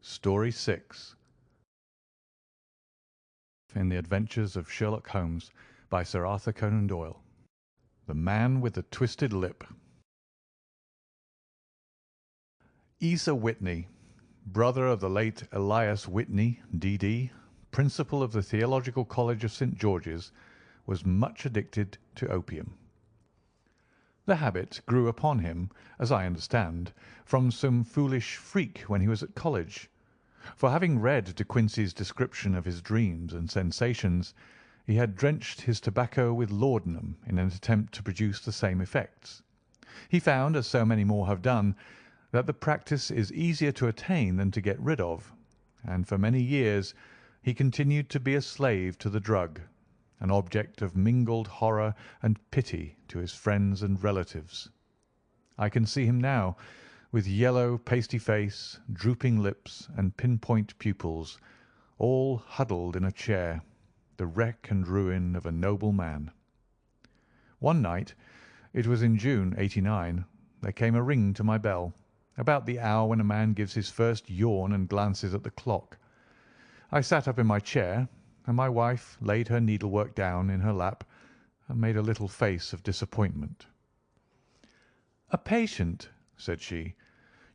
Story 6 in the Adventures of Sherlock Holmes by Sir Arthur Conan Doyle. The Man with the Twisted Lip. Asa Whitney, brother of the late Elias Whitney, D.D., principal of the Theological College of St. George's, was much addicted to opium. The habit grew upon him, as I understand, from some foolish freak when he was at college. For having read De Quincey's description of his dreams and sensations, he had drenched his tobacco with laudanum in an attempt to produce the same effects. He found, as so many more have done, that the practice is easier to attain than to get rid of, and for many years he continued to be a slave to the drug, an object of mingled horror and pity to his friends and relatives. I can see him now, with yellow, pasty face, drooping lips, and pinpoint pupils, all huddled in a chair, the wreck and ruin of a noble man. One night, it was in June, '89, there came a ring to my bell, about the hour when a man gives his first yawn and glances at the clock. I sat up in my chair, and my wife laid her needlework down in her lap and made a little face of disappointment. "A patient," said she.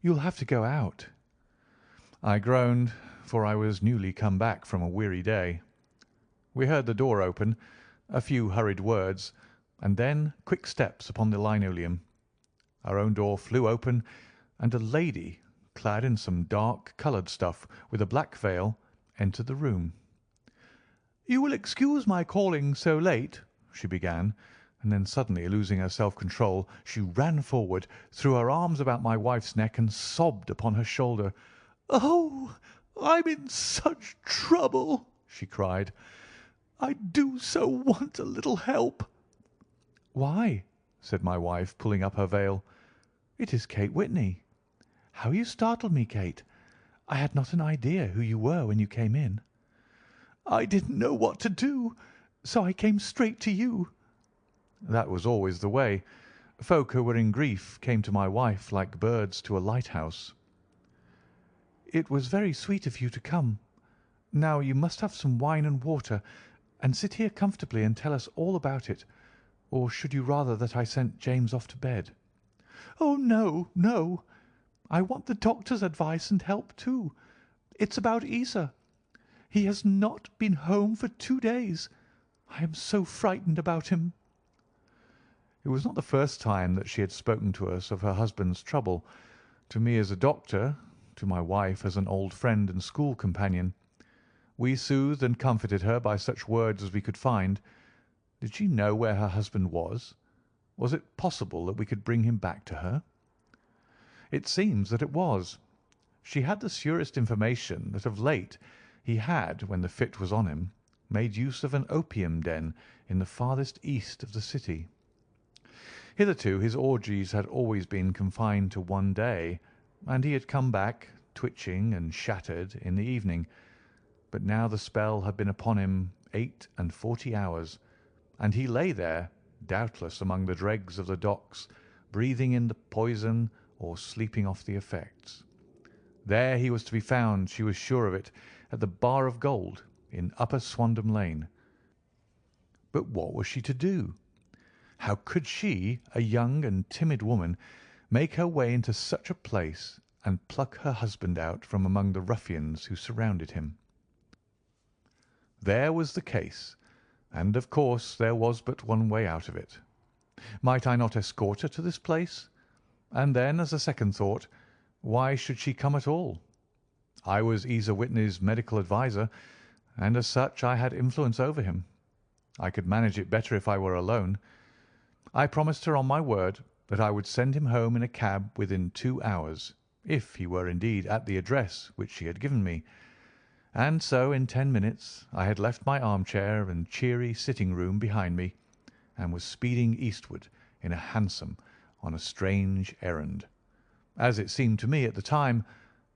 "You'll have to go out." I groaned, for I was newly come back from a weary day. We heard the door open, a few hurried words, and then quick steps upon the linoleum. Our own door flew open, and a lady, clad in some dark coloured stuff with a black veil, entered the room. "You will excuse my calling so late," she began, and then suddenly losing her self-control, she ran forward, threw her arms about my wife's neck, and sobbed upon her shoulder. "Oh, I'm in such trouble!" she cried. "I do so want a little help." "Why?" said my wife, pulling up her veil. "It is Kate Whitney. How you startled me, Kate! I had not an idea who you were when you came in." "I didn't know what to do, so I came straight to you." That was always the way. Folk who were in grief came to my wife like birds to a lighthouse. "It was very sweet of you to come. Now you must have some wine and water, and sit here comfortably and tell us all about it. Or should you rather that I sent James off to bed?" "Oh, no, no. I want the doctor's advice and help too. It's about Isa. He has not been home for 2 days. I am so frightened about him." It was not the first time that she had spoken to us of her husband's trouble, to me as a doctor, to my wife as an old friend and school companion. We soothed and comforted her by such words as we could find. Did she know where her husband was? Was it possible that we could bring him back to her? It seems that it was. She had the surest information that of late he had, when the fit was on him, made use of an opium den in the farthest east of the city. Hitherto his orgies had always been confined to one day, and he had come back, twitching and shattered, in the evening. But now the spell had been upon him 48 hours, and he lay there, doubtless among the dregs of the docks, breathing in the poison or sleeping off the effects. There he was to be found, she was sure of it, at the Bar of Gold in Upper Swandam Lane. But what was she to do? How could she, a young and timid woman, make her way into such a place and pluck her husband out from among the ruffians who surrounded him? There was the case, and of course there was but one way out of it. Might I not escort her to this place? And then, as a second thought, why should she come at all? I was Isa Whitney's medical adviser, and as such I had influence over him. I could manage it better if I were alone. I promised her on my word that I would send him home in a cab within 2 hours, if he were indeed at the address which she had given me. And so in 10 minutes I had left my armchair and cheery sitting-room behind me, and was speeding eastward in a hansom on a strange errand, as it seemed to me at the time,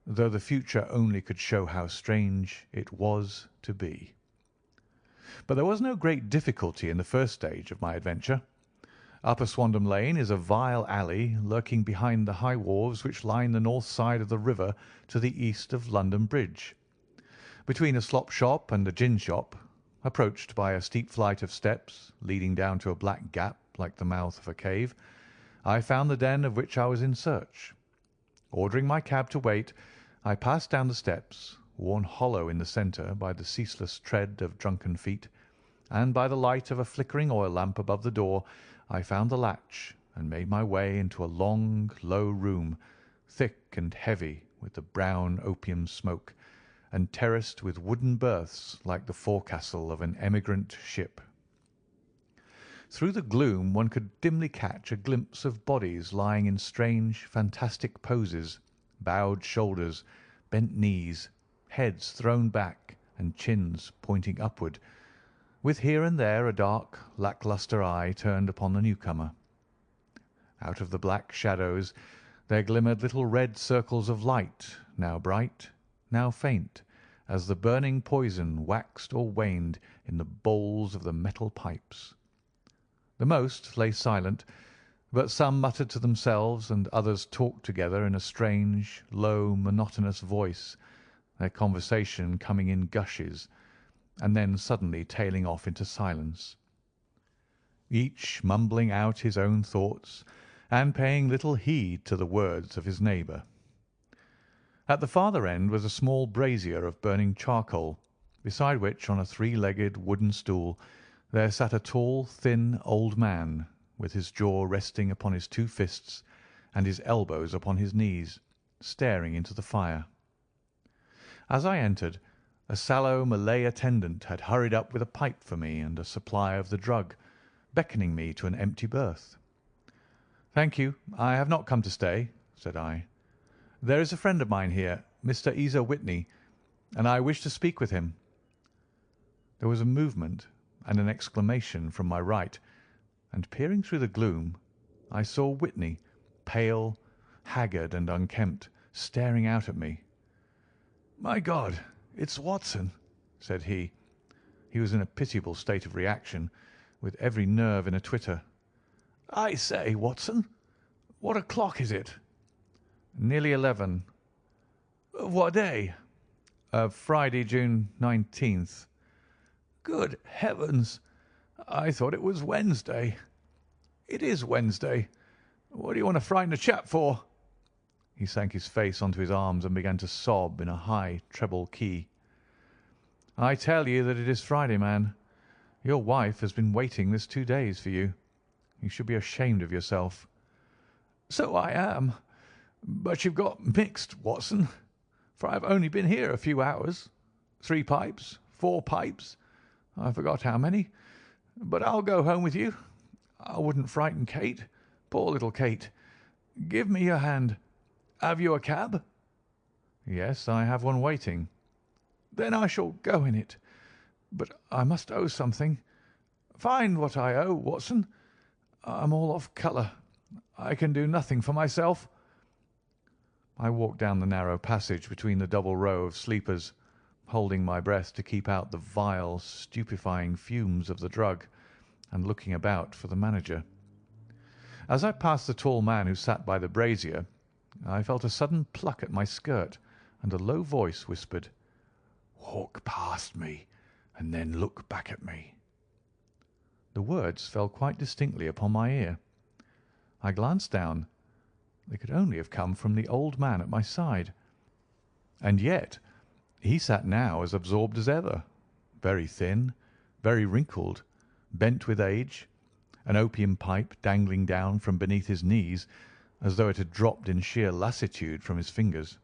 though the future only could show how strange it was to be. But there was no great difficulty in the first stage of my adventure. Upper Swandam Lane is a vile alley lurking behind the high wharves which line the north side of the river to the east of London Bridge. Between a slop shop and a gin shop, approached by a steep flight of steps leading down to a black gap like the mouth of a cave, I found the den of which I was in search. Ordering my cab to wait, I passed down the steps, worn hollow in the centre by the ceaseless tread of drunken feet, and by the light of a flickering oil lamp above the door I found the latch and made my way into a long, low room, thick and heavy with the brown opium smoke, and terraced with wooden berths like the forecastle of an emigrant ship. Through the gloom one could dimly catch a glimpse of bodies lying in strange, fantastic poses, bowed shoulders, bent knees, heads thrown back, and chins pointing upward, with here and there a dark, lack-lustre eye turned upon the newcomer. Out of the black shadows there glimmered little red circles of light, now bright, now faint, as the burning poison waxed or waned in the bowls of the metal pipes. The most lay silent, but some muttered to themselves and others talked together in a strange, low, monotonous voice, their conversation coming in gushes, and then suddenly tailing off into silence, each mumbling out his own thoughts and paying little heed to the words of his neighbour. At the farther end was a small brazier of burning charcoal, beside which, on a three-legged wooden stool, there sat a tall, thin old man, with his jaw resting upon his two fists and his elbows upon his knees, staring into the fire. As I entered, a sallow Malay attendant had hurried up with a pipe for me and a supply of the drug, beckoning me to an empty berth. "Thank you, I have not come to stay," said I. "There is a friend of mine here, Mr. Isa Whitney, and I wish to speak with him." There was a movement and an exclamation from my right, and peering through the gloom, I saw Whitney, pale, haggard, and unkempt, staring out at me. "My God, it's Watson," said he. He was in a pitiable state of reaction, with every nerve in a twitter. "I say, Watson, what o'clock is it?" "Nearly 11. "Of what day?" Friday, June 19th. "Good heavens! I thought it was Wednesday." "It is Wednesday. What do you want to frighten a chap for?" He sank his face onto his arms and began to sob in a high treble key. "I tell you that it is Friday, man. Your wife has been waiting this 2 days for you. You should be ashamed of yourself." "So I am. But you've got mixed, Watson, for I've only been here a few hours. 3 pipes, 4 pipes, I forgot how many. But I'll go home with you. I wouldn't frighten Kate. Poor little Kate. Give me your hand. Have you a cab?" "Yes, I have one waiting." "Then I shall go in it. But I must owe something. Find what I owe, Watson. I'm all off colour. I can do nothing for myself." I walked down the narrow passage between the double row of sleepers, holding my breath to keep out the vile, stupefying fumes of the drug, and looking about for the manager. As I passed the tall man who sat by the brazier, I felt a sudden pluck at my skirt, and a low voice whispered, "Walk past me, and then look back at me." The words fell quite distinctly upon my ear. I glanced down. They could only have come from the old man at my side. And yet he sat now as absorbed as ever, very thin, very wrinkled, bent with age, an opium pipe dangling down from beneath his knees as though it had dropped in sheer lassitude from his fingers.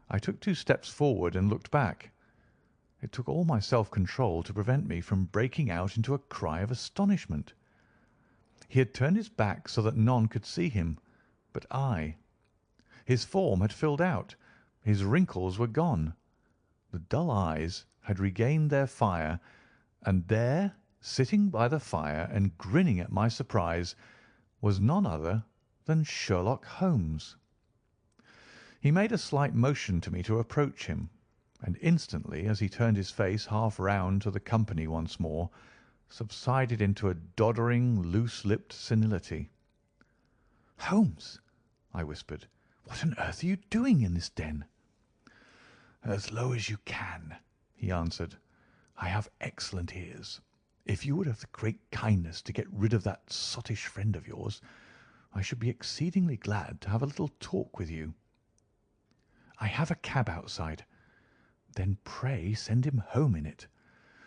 I took 2 steps forward and looked back. It took all my self-control to prevent me from breaking out into a cry of astonishment. He had turned his back so that none could see him but I. His form had filled out. His wrinkles were gone. The dull eyes had regained their fire, and there, sitting by the fire and grinning at my surprise, was none other than Sherlock Holmes. He made a slight motion to me to approach him, and instantly, as he turned his face half round to the company once more, subsided into a doddering, loose-lipped senility. "Holmes," I whispered, "what on earth are you doing in this den?" "As low as you can," he answered. "I have excellent ears. If you would have the great kindness to get rid of that sottish friend of yours, I should be exceedingly glad to have a little talk with you." "I have a cab outside." "Then pray send him home in it.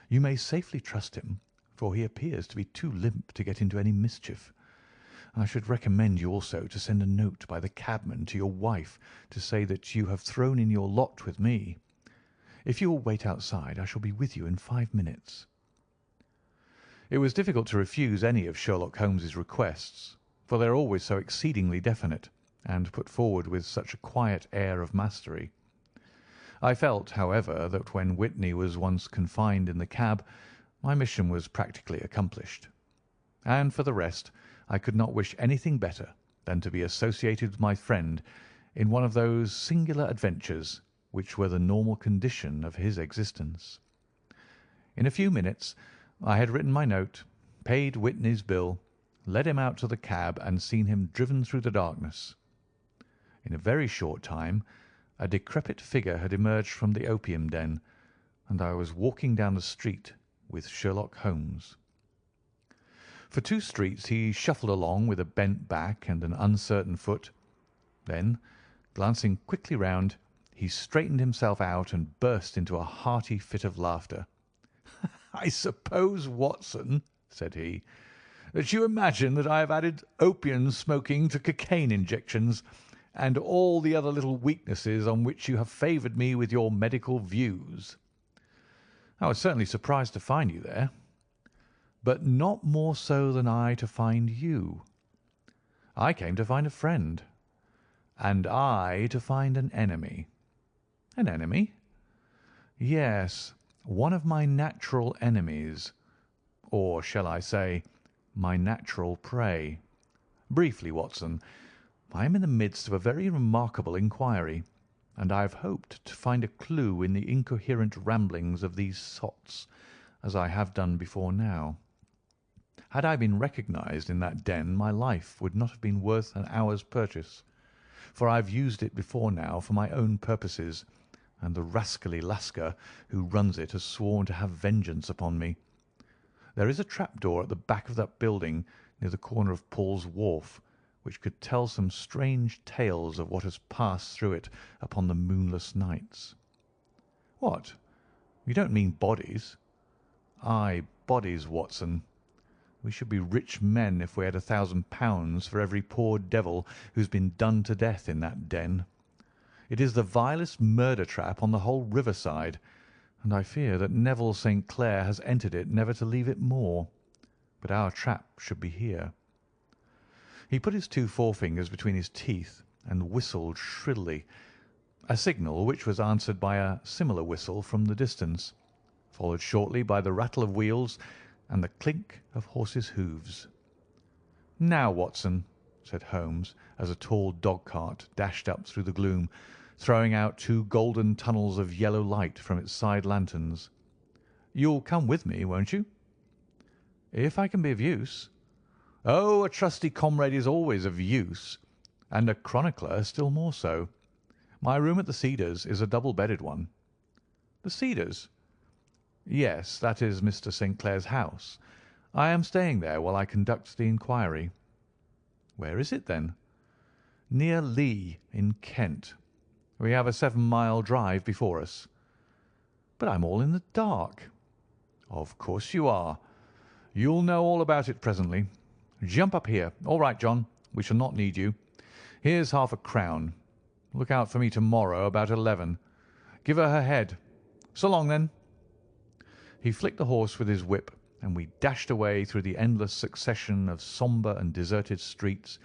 You may safely trust him, for he appears to be too limp to get into any mischief. I should recommend you also to send a note by the cabman to your wife to say that you have thrown in your lot with me. If you will wait outside, I shall be with you in 5 minutes." It was difficult to refuse any of Sherlock Holmes's requests, for they are always so exceedingly definite, and put forward with such a quiet air of mastery. I felt, however, that when Whitney was once confined in the cab, my mission was practically accomplished. And for the rest, I could not wish anything better than to be associated with my friend in one of those singular adventures which were the normal condition of his existence. In a few minutes I had written my note, paid Whitney's bill, led him out to the cab, and seen him driven through the darkness. In a very short time a decrepit figure had emerged from the opium den, and I was walking down the street with Sherlock Holmes. For 2 streets he shuffled along with a bent back and an uncertain foot. Then, glancing quickly round, he straightened himself out and burst into a hearty fit of laughter. "I suppose, Watson," said he, "that you imagine that I have added opium smoking to cocaine injections, and all the other little weaknesses on which you have favoured me with your medical views." "I was certainly surprised to find you there." "But not more so than I to find you. I came to find a friend." "And I to find an enemy." "An enemy?" "Yes, one of my natural enemies, or shall I say, my natural prey. Briefly, Watson, I am in the midst of a very remarkable inquiry, and I have hoped to find a clue in the incoherent ramblings of these sots, as I have done before now. Had I been recognised in that den, my life would not have been worth an hour's purchase, for I have used it before now for my own purposes, and the rascally Lascar who runs it has sworn to have vengeance upon me. There is a trapdoor at the back of that building near the corner of Paul's Wharf, which could tell some strange tales of what has passed through it upon the moonless nights." "What? You don't mean bodies?" "Aye, bodies, Watson. We should be rich men if we had £1,000 for every poor devil who's been done to death in that den. It is the vilest murder trap on the whole riverside, and I fear that Neville St. Clair has entered it never to leave it more. But our trap should be here." He put his 2 forefingers between his teeth and whistled shrilly, a signal which was answered by a similar whistle from the distance, followed shortly by the rattle of wheels and the clink of horses' hoofs. "Now, Watson," said Holmes, as a tall dog-cart dashed up through the gloom, throwing out 2 golden tunnels of yellow light from its side lanterns, "you'll come with me, won't you?" "If I can be of use." "Oh, a trusty comrade is always of use, and a chronicler still more so. My room at the Cedars is a double-bedded one." "The Cedars?" "Yes, that is Mr. St. Clair's house. I am staying there while I conduct the inquiry." "Where is it, then?" "Near Lee, in Kent. We have a 7-mile drive before us." "But I'm all in the dark." "Of course you are. You'll know all about it presently. Jump up here. All right, John, we shall not need you. Here's £0.50. Look out for me to-morrow about 11. Give her head. So long, then." He flicked the horse with his whip, and we dashed away through the endless succession of sombre and deserted streets,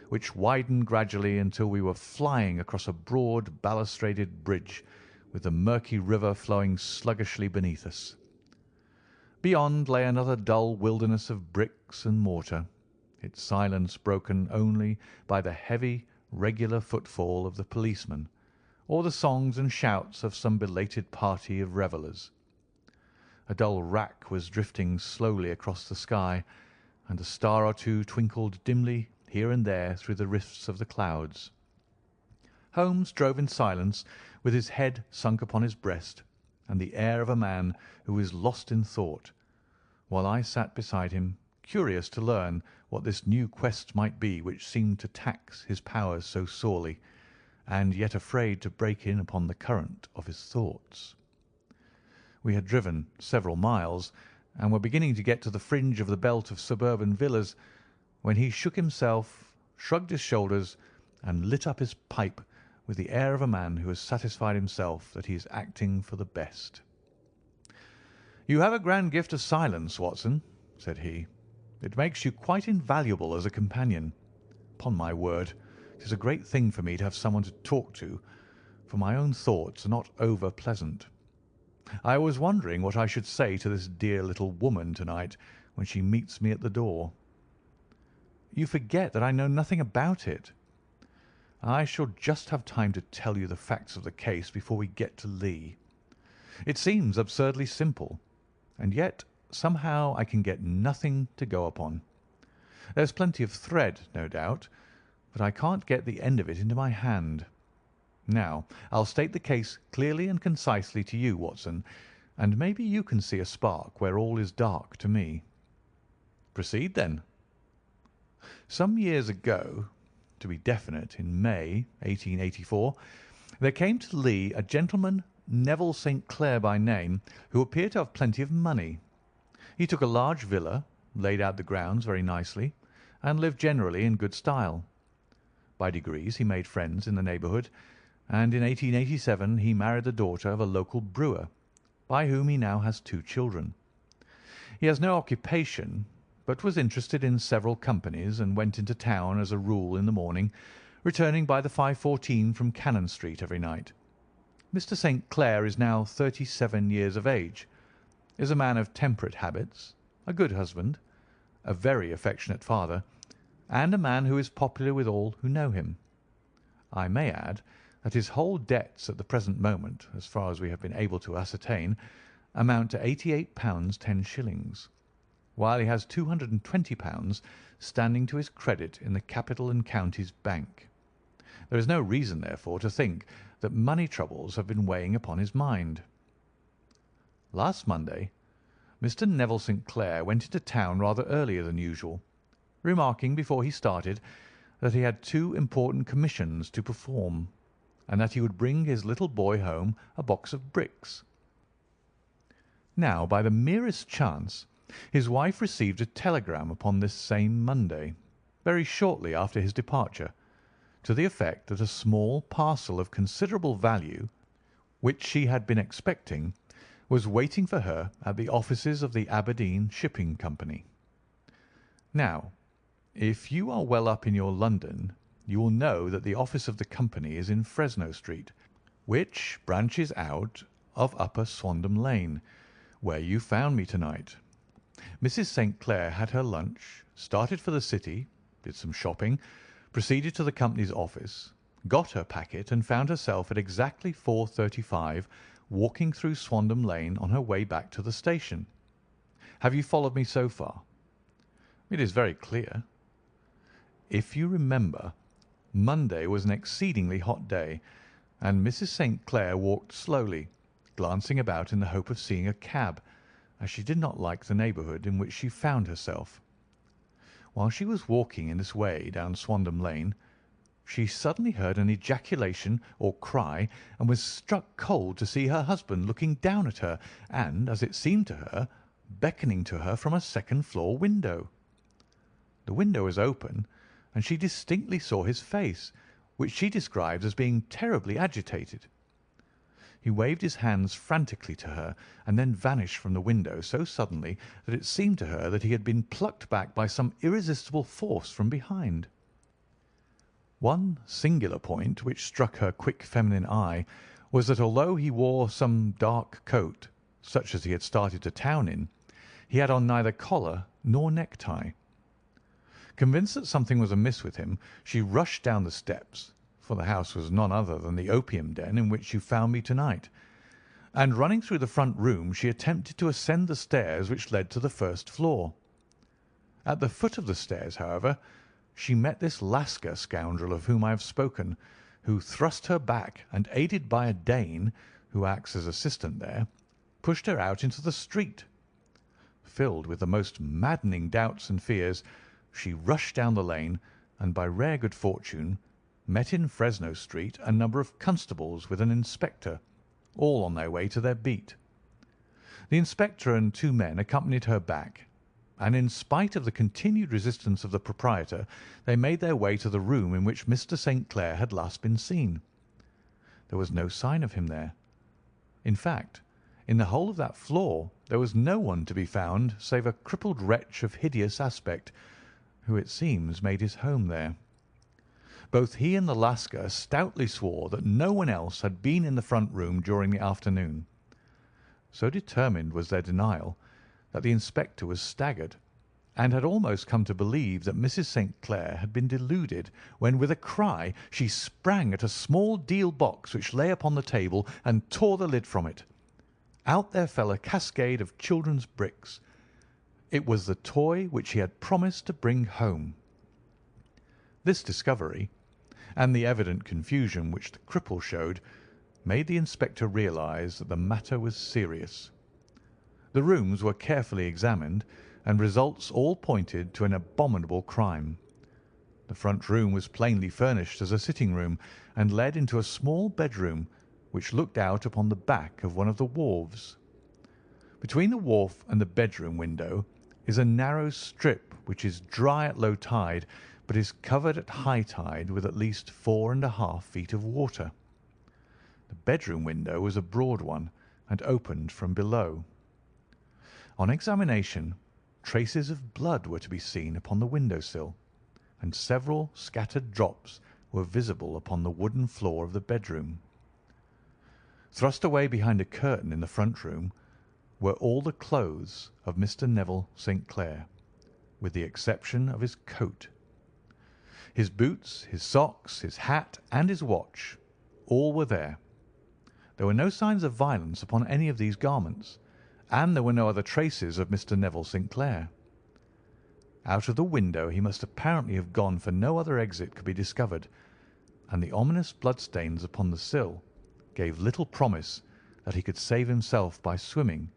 which widened gradually until we were flying across a broad balustraded bridge, with the murky river flowing sluggishly beneath us. Beyond lay another dull wilderness of bricks and mortar, its silence broken only by the heavy, regular footfall of the policeman, or the songs and shouts of some belated party of revellers. A dull wrack was drifting slowly across the sky, and a star or two twinkled dimly here and there through the rifts of the clouds. Holmes drove in silence, with his head sunk upon his breast, and the air of a man who is lost in thought, while I sat beside him, curious to learn what this new quest might be which seemed to tax his powers so sorely, and yet afraid to break in upon the current of his thoughts. We had driven several miles, and were beginning to get to the fringe of the belt of suburban villas, when he shook himself, shrugged his shoulders, and lit up his pipe with the air of a man who has satisfied himself that he is acting for the best. "You have a grand gift of silence, Watson," said he. "It makes you quite invaluable as a companion. Upon my word, it is a great thing for me to have someone to talk to, for my own thoughts are not over pleasant. I was wondering what I should say to this dear little woman to-night when she meets me at the door." "You forget that I know nothing about it." "I shall just have time to tell you the facts of the case before we get to Lee. It seems absurdly simple, and yet somehow I can get nothing to go upon. There's plenty of thread, no doubt, but I can't get the end of it into my hand. Now, I'll state the case clearly and concisely to you, Watson, and maybe you can see a spark where all is dark to me." "Proceed, then." Some years ago, to be definite, in May, 1884, there came to Lee a gentleman, Neville St. Clair by name, who appeared to have plenty of money. He took a large villa, laid out the grounds very nicely, and lived generally in good style. By degrees he made friends in the neighbourhood, and in 1887 he married the daughter of a local brewer, by whom he now has 2 children. He has no occupation, but was interested in several companies, and went into town as a rule in the morning, returning by the 5:14 from Cannon Street every night. Mr. St. Clair is now 37 years of age, is a man of temperate habits, a good husband, a very affectionate father, and a man who is popular with all who know him. I may add that his whole debts at the present moment, as far as we have been able to ascertain, amount to £88 10s, while he has £220 standing to his credit in the Capital and Counties Bank. There is no reason, therefore, to think that money troubles have been weighing upon his mind. Last Monday, Mr. Neville St. Clair went into town rather earlier than usual, remarking before he started that he had 2 important commissions to perform, and that he would bring his little boy home a box of bricks. Now, by the merest chance, his wife received a telegram upon this same Monday, very shortly after his departure, to the effect that a small parcel of considerable value, which she had been expecting, was waiting for her at the offices of the Aberdeen Shipping Company. Now, if you are well up in your London, you will know that the office of the company is in Fresno Street, which branches out of Upper Swandam Lane, where you found me to-night. Mrs. St. Clair had her lunch, started for the city, did some shopping, proceeded to the company's office, got her packet, and found herself at exactly 4:35 walking through Swandam Lane on her way back to the station. Have you followed me so far? It is very clear. If you remember, Monday was an exceedingly hot day, and Mrs. St. Clair walked slowly, glancing about in the hope of seeing a cab, as she did not like the neighbourhood in which she found herself. While she was walking in this way down Swandam Lane, she suddenly heard an ejaculation or cry, and was struck cold to see her husband looking down at her and, as it seemed to her, beckoning to her from a second-floor window. The window was open, and she distinctly saw his face, which she described as being terribly agitated. He waved his hands frantically to her, and then vanished from the window so suddenly that it seemed to her that he had been plucked back by some irresistible force from behind. One singular point which struck her quick feminine eye was that although he wore some dark coat, such as he had started to town in, he had on neither collar nor necktie. Convinced that something was amiss with him, she rushed down the steps, for the house was none other than the opium den in which you found me to-night. and running through the front room she attempted to ascend the stairs which led to the first floor. At the foot of the stairs, however, she met this Lascar scoundrel of whom I have spoken, who thrust her back and, aided by a Dane, who acts as assistant there, pushed her out into the street. Filled with the most maddening doubts and fears, she rushed down the lane, and by rare good fortune met in Fresno Street a number of constables with an inspector, all on their way to their beat. The inspector and two men accompanied her back, and in spite of the continued resistance of the proprietor, they made their way to the room in which Mr. St. Clair had last been seen. There was no sign of him there. In fact, in the whole of that floor there was no one to be found save a crippled wretch of hideous aspect, who it seems made his home there. Both he and the Lascar stoutly swore that no one else had been in the front room during the afternoon. So determined was their denial that the inspector was staggered, and had almost come to believe that Mrs. St. Clair had been deluded, when with a cry she sprang at a small deal box which lay upon the table and tore the lid from it. Out there fell a cascade of children's bricks. It was the toy which he had promised to bring home. This discovery, and the evident confusion which the cripple showed, made the inspector realize that the matter was serious. The rooms were carefully examined, and results all pointed to an abominable crime. The front room was plainly furnished as a sitting-room, and led into a small bedroom which looked out upon the back of one of the wharves. Between the wharf and the bedroom window is a narrow strip which is dry at low tide, but is covered at high tide with at least 4½ feet of water. The bedroom window was a broad one, and opened from below. On examination, traces of blood were to be seen upon the window-sill, and several scattered drops were visible upon the wooden floor of the bedroom. Thrust away behind a curtain in the front room were all the clothes of Mr. Neville St. Clair, with the exception of his coat. His boots, his socks, his hat, and his watch, all were there. There were no signs of violence upon any of these garments, and there were no other traces of Mr. Neville St. Clair. Out of the window he must apparently have gone, for no other exit could be discovered, and the ominous bloodstains upon the sill gave little promise that he could save himself by swimming,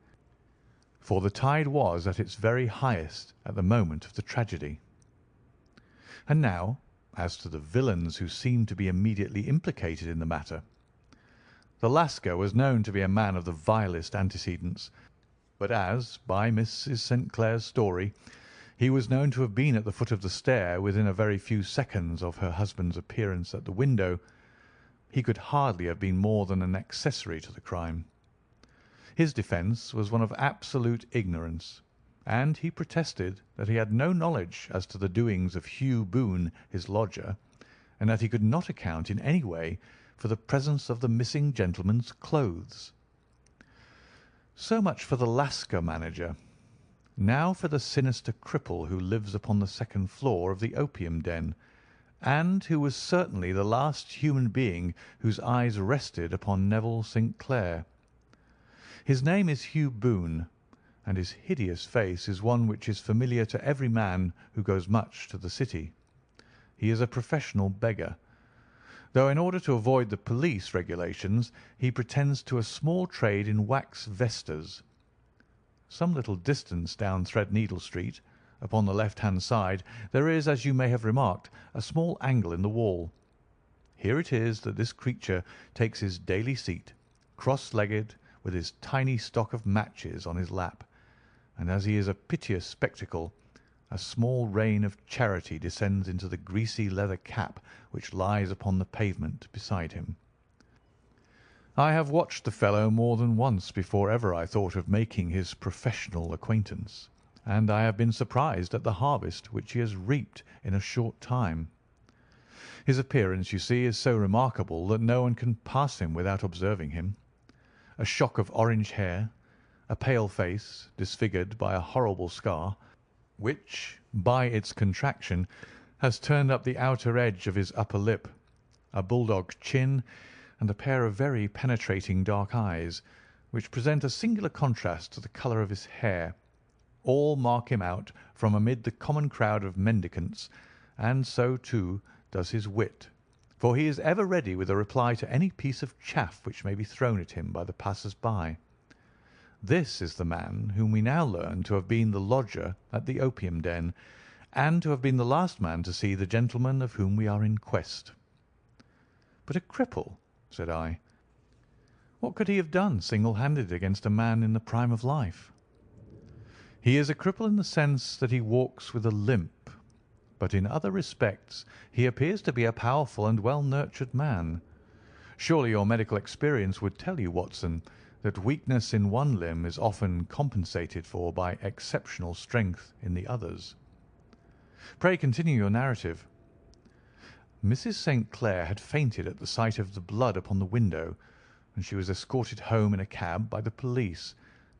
for the tide was at its very highest at the moment of the tragedy. And now, as to the villains who seemed to be immediately implicated in the matter. The Lascar was known to be a man of the vilest antecedents, but as, by Mrs. St. Clair's story, he was known to have been at the foot of the stair within a very few seconds of her husband's appearance at the window, he could hardly have been more than an accessory to the crime. His defence was one of absolute ignorance, and he protested that he had no knowledge as to the doings of Hugh Boone, his lodger, and that he could not account in any way for the presence of the missing gentleman's clothes. So much for the Lascar manager. Now for the sinister cripple who lives upon the second floor of the opium den, and who was certainly the last human being whose eyes rested upon Neville St. Clair. His name is Hugh Boone, and his hideous face is one which is familiar to every man who goes much to the city. He is a professional beggar, though in order to avoid the police regulations he pretends to a small trade in wax vestas. Some little distance down Threadneedle Street, upon the left-hand side, there is, as you may have remarked, a small angle in the wall. Here it is that this creature takes his daily seat, cross-legged, with his tiny stock of matches on his lap, and as he is a piteous spectacle, a small rain of charity descends into the greasy leather cap which lies upon the pavement beside him. I have watched the fellow more than once before ever I thought of making his professional acquaintance, and I have been surprised at the harvest which he has reaped in a short time. His appearance, you see, is so remarkable that no one can pass him without observing him. A shock of orange hair, a pale face disfigured by a horrible scar, which, by its contraction, has turned up the outer edge of his upper lip, a bulldog chin, and a pair of very penetrating dark eyes, which present a singular contrast to the colour of his hair. All mark him out from amid the common crowd of mendicants, and so, too, does his wit, for he is ever ready with a reply to any piece of chaff which may be thrown at him by the passers-by. This is the man whom we now learn to have been the lodger at the opium den, and to have been the last man to see the gentleman of whom we are in quest. But a cripple, said I. What could he have done single-handed against a man in the prime of life? He is a cripple in the sense that he walks with a limp, but in other respects he appears to be a powerful and well-nurtured man. Surely your medical experience would tell you, Watson, that weakness in one limb is often compensated for by exceptional strength in the others. Pray continue your narrative. Mrs. St. Clair had fainted at the sight of the blood upon the window, and she was escorted home in a cab by the police,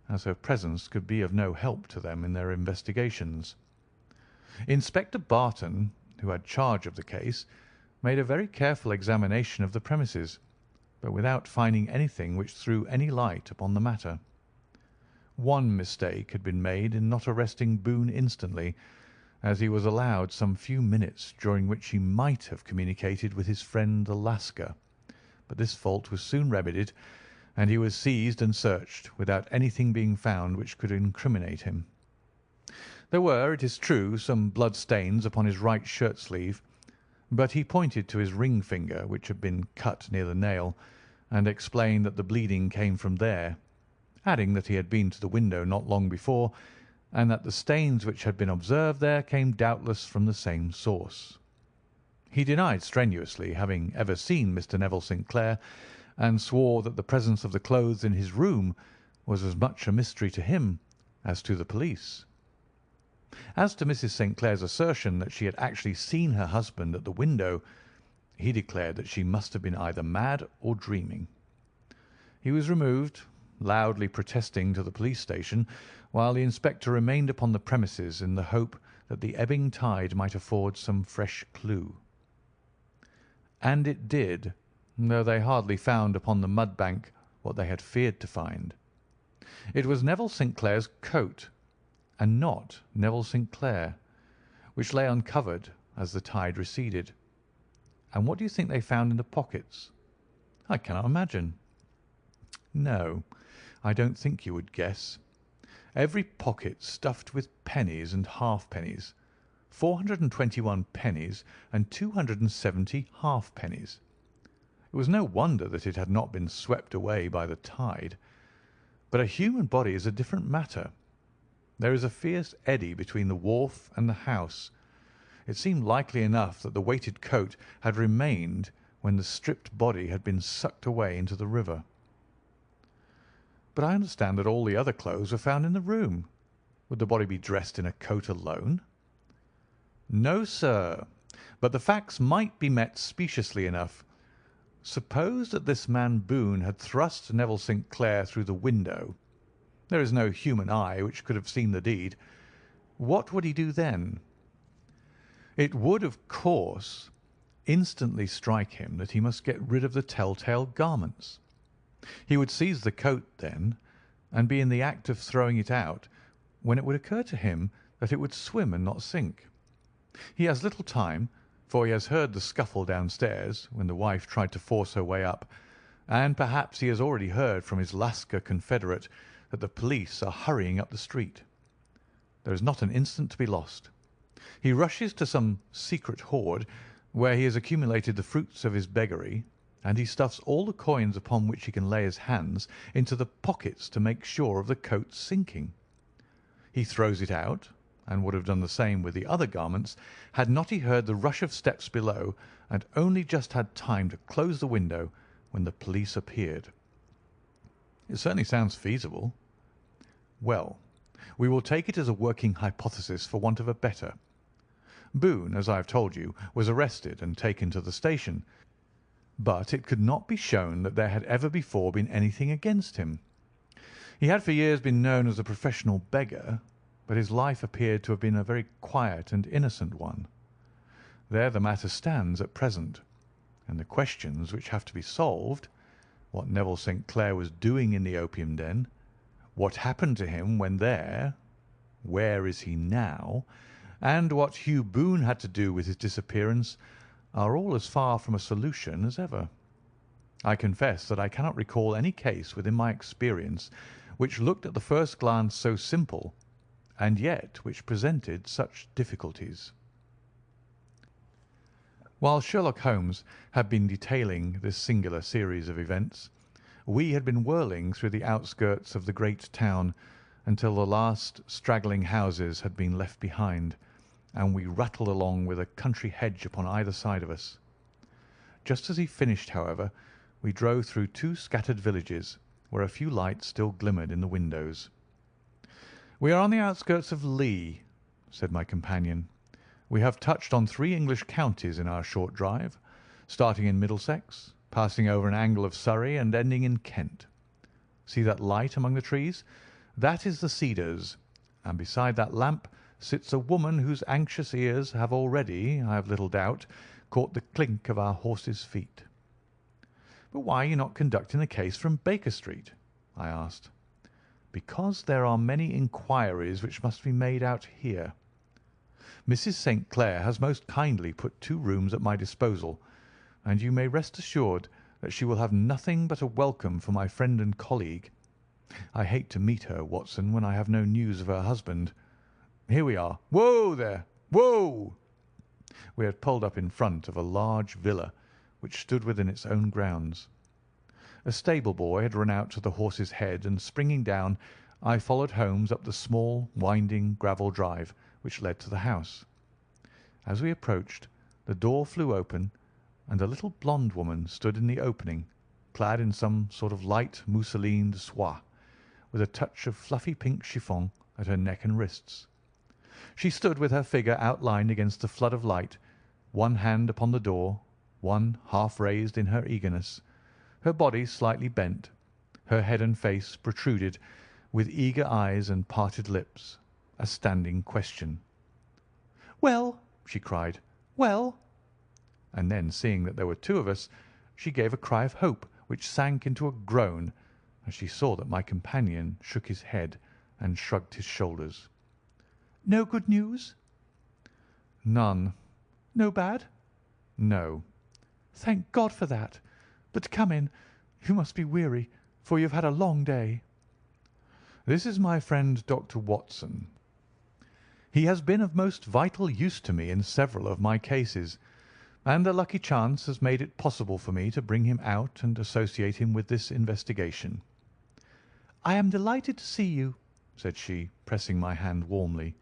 as her presence could be of no help to them in their investigations. Inspector Barton, who had charge of the case, made a very careful examination of the premises, but without finding anything which threw any light upon the matter. One mistake had been made in not arresting Boone instantly, as he was allowed some few minutes during which he might have communicated with his friend the Lascar, but this fault was soon remedied, and he was seized and searched without anything being found which could incriminate him. There were, it is true, some blood stains upon his right shirt sleeve, but he pointed to his ring finger, which had been cut near the nail, and explained that the bleeding came from there, adding that he had been to the window not long before, and that the stains which had been observed there came doubtless from the same source. He denied strenuously having ever seen Mr. Neville St. Clair, and swore that the presence of the clothes in his room was as much a mystery to him as to the police. As to Mrs. St. Clair's assertion that she had actually seen her husband at the window, he declared that she must have been either mad or dreaming. He was removed, loudly protesting, to the police station, while the inspector remained upon the premises in the hope that the ebbing tide might afford some fresh clue. And it did, though they hardly found upon the mud bank what they had feared to find. It was Neville St. Clair's coat, and not Neville St. Clair, which lay uncovered as the tide receded. And what do you think they found in the pockets? I cannot imagine. No, I don't think you would guess. Every pocket stuffed with pennies and halfpennies, 421 pennies and 270 halfpennies. It was no wonder that it had not been swept away by the tide. But a human body is a different matter. There is a fierce eddy between the wharf and the house. It seemed likely enough that the weighted coat had remained when the stripped body had been sucked away into the river. But I understand that all the other clothes were found in the room. Would the body be dressed in a coat alone? No, sir, but the facts might be met speciously enough. Suppose that this man Boone had thrust Neville St. Clair through the window. There is no human eye which could have seen the deed. What would he do then? It would, of course, instantly strike him that he must get rid of the tell-tale garments. He would seize the coat then, and be in the act of throwing it out, when it would occur to him that it would swim and not sink. He has little time, for he has heard the scuffle downstairs when the wife tried to force her way up, and perhaps he has already heard from his Lascar confederate that the police are hurrying up the street. There is not an instant to be lost. He rushes to some secret hoard where he has accumulated the fruits of his beggary, and he stuffs all the coins upon which he can lay his hands into the pockets to make sure of the coat's sinking. He throws it out, and would have done the same with the other garments, had not he heard the rush of steps below, and only just had time to close the window when the police appeared. It certainly sounds feasible. Well, we will take it as a working hypothesis for want of a better. Boone, as I have told you, was arrested and taken to the station, but it could not be shown that there had ever before been anything against him. He had for years been known as a professional beggar, but his life appeared to have been a very quiet and innocent one. There the matter stands at present, and the questions which have to be solved what Neville St. Clair was doing in the opium den, what happened to him when there, where is he now, and what Hugh Boone had to do with his disappearance are all as far from a solution as ever. I confess that I cannot recall any case within my experience which looked at the first glance so simple, and yet which presented such difficulties. While Sherlock Holmes had been detailing this singular series of events, we had been whirling through the outskirts of the great town until the last straggling houses had been left behind, and we rattled along with a country hedge upon either side of us. Just as he finished, however, we drove through two scattered villages, where a few lights still glimmered in the windows. "We are on the outskirts of Lee," said my companion. "We have touched on 3 English counties in our short drive, starting in Middlesex, passing over an angle of Surrey, and ending in Kent. See that light among the trees? That is the Cedars, and beside that lamp sits a woman whose anxious ears have already, I have little doubt, caught the clink of our horses' feet." "But why are you not conducting the case from Baker Street?" I asked. "Because there are many inquiries which must be made out here. Mrs. St. Clair has most kindly put 2 rooms at my disposal, and you may rest assured that she will have nothing but a welcome for my friend and colleague. I hate to meet her, Watson, when I have no news of her husband. Here we are. Whoa there! Whoa!" We had pulled up in front of a large villa which stood within its own grounds. A stable boy had run out to the horse's head, and springing down, I followed Holmes up the small, winding gravel drive which led to the house. As we approached, the door flew open, and a little blonde woman stood in the opening, clad in some sort of light mousseline de soie, with a touch of fluffy pink chiffon at her neck and wrists. She stood with her figure outlined against the flood of light, one hand upon the door, one half raised in her eagerness, her body slightly bent, her head and face protruded, with eager eyes and parted lips, a standing question. "Well," she cried, "well?" And then, seeing that there were 2 of us, she gave a cry of hope which sank into a groan as she saw that my companion shook his head and shrugged his shoulders. "No good news?" "None." "No bad?" "No." "Thank God for that. But come in. You must be weary, for you have had a long day." "This is my friend Dr. Watson. He has been of most vital use to me in several of my cases, and a lucky chance has made it possible for me to bring him out and associate him with this investigation." "I am delighted to see you," said she, pressing my hand warmly.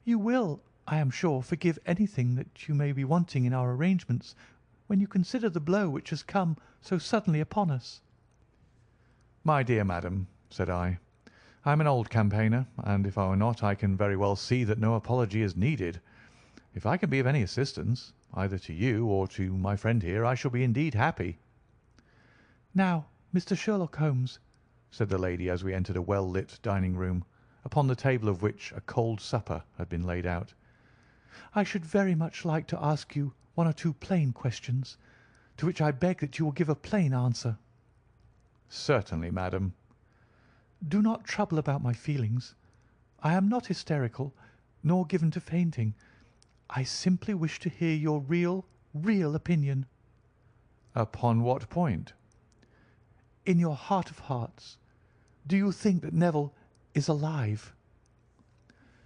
"You will, I am sure, forgive anything that you may be wanting in our arrangements when you consider the blow which has come so suddenly upon us." "My dear madam," said I am an old campaigner, and if I were not, I can very well see that no apology is needed. If I can be of any assistance, either to you or to my friend here, I shall be indeed happy." "Now, Mr. Sherlock Holmes," said the lady as we entered a well-lit dining-room, upon the table of which a cold supper had been laid out, "I should very much like to ask you 1 or 2 plain questions, to which I beg that you will give a plain answer." "Certainly, madam." "Do not trouble about my feelings. I am not hysterical, nor given to fainting. I simply wish to hear your real opinion." "Upon what point?" "In your heart of hearts, do you think that Neville is alive?"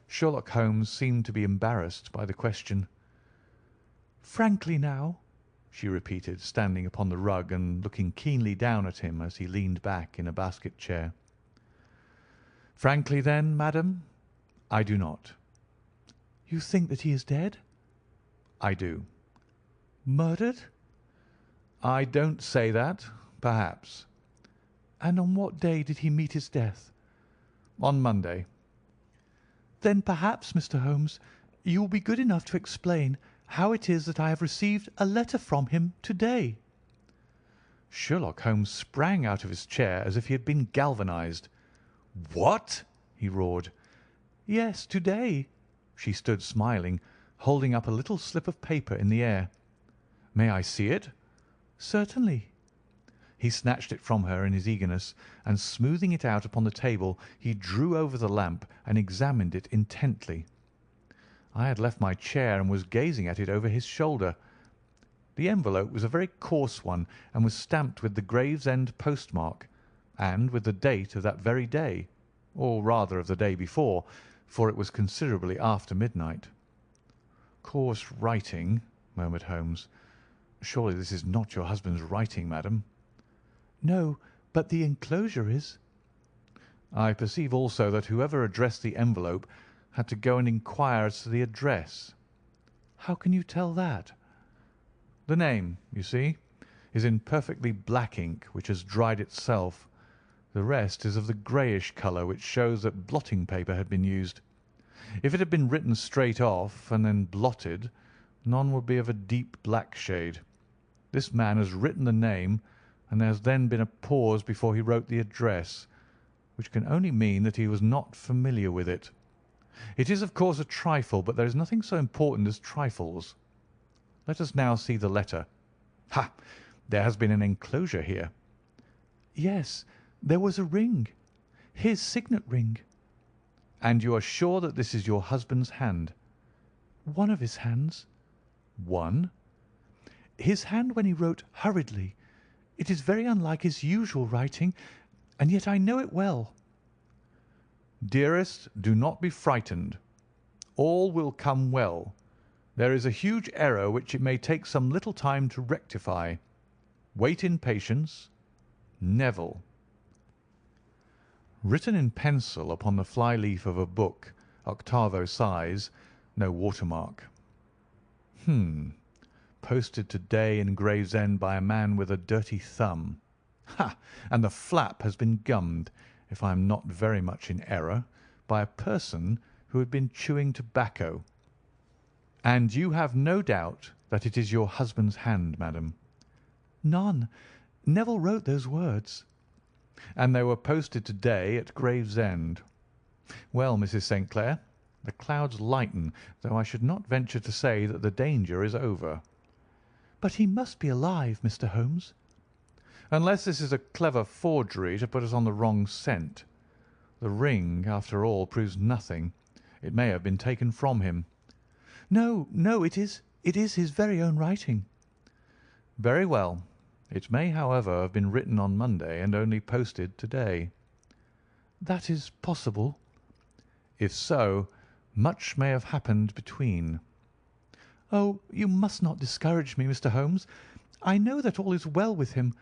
Sherlock Holmes seemed to be embarrassed by the question. "Frankly now," she repeated, standing upon the rug and looking keenly down at him as he leaned back in a basket chair. "Frankly, then, madam, I do not." "You think that he is dead?" "I do." "Murdered?" "I don't say that. Perhaps." "And on what day did he meet his death?" "On Monday." "Then perhaps, Mr. Holmes, you will be good enough to explain how it is that I have received a letter from him to-day." Sherlock Holmes sprang out of his chair as if he had been galvanized. "What?" he roared. "Yes, to-day." She stood smiling, holding up a little slip of paper in the air. "May I see it?" "Certainly." He snatched it from her in his eagerness, and smoothing it out upon the table, he drew over the lamp and examined it intently. I had left my chair and was gazing at it over his shoulder. The envelope was a very coarse one, and was stamped with the Gravesend postmark, and with the date of that very day, or rather of the day before, for it was considerably after midnight. "Coarse writing," murmured Holmes. "Surely this is not your husband's writing, madam?" "No, but the enclosure is." "I perceive also that whoever addressed the envelope had to go and inquire as to the address." "How can you tell that?" "The name, you see, is in perfectly black ink, which has dried itself. The rest is of the greyish colour, which shows that blotting paper had been used. If it had been written straight off and then blotted, none would be of a deep black shade. This man has written the name, and there has then been a pause before he wrote the address, which can only mean that he was not familiar with it. It is, of course, a trifle, but there is nothing so important as trifles. Let us now see the letter. Ha! There has been an enclosure here." "Yes, there was a ring. His signet ring." "And you are sure that this is your husband's hand?" "One of his hands." "One?" "His hand when he wrote hurriedly. It is very unlike his usual writing, and yet I know it well." "Dearest, do not be frightened. All will come well. There is a huge error which it may take some little time to rectify. Wait in patience. Neville." Written in pencil upon the fly-leaf of a book, octavo size, no watermark. Posted to-day in Gravesend by a man with a dirty thumb. Ha! And the flap has been gummed, if I am not very much in error, by a person who had been chewing tobacco. And you have no doubt that it is your husband's hand, madam?" "None. Neville wrote those words." "And they were posted to-day at Gravesend. Well, Mrs. St. Clair, the clouds lighten, though I should not venture to say that the danger is over." "But he must be alive, Mr. Holmes." "Unless this is a clever forgery to put us on the wrong scent. The ring, after all, proves nothing. It may have been taken from him." "No, no, it is his very own writing." "Very well. It may, however, have been written on Monday and only posted to-day." "That is possible." "If so, much may have happened between." "Oh, you must not discourage me, Mr. Holmes. I know that all is well with him.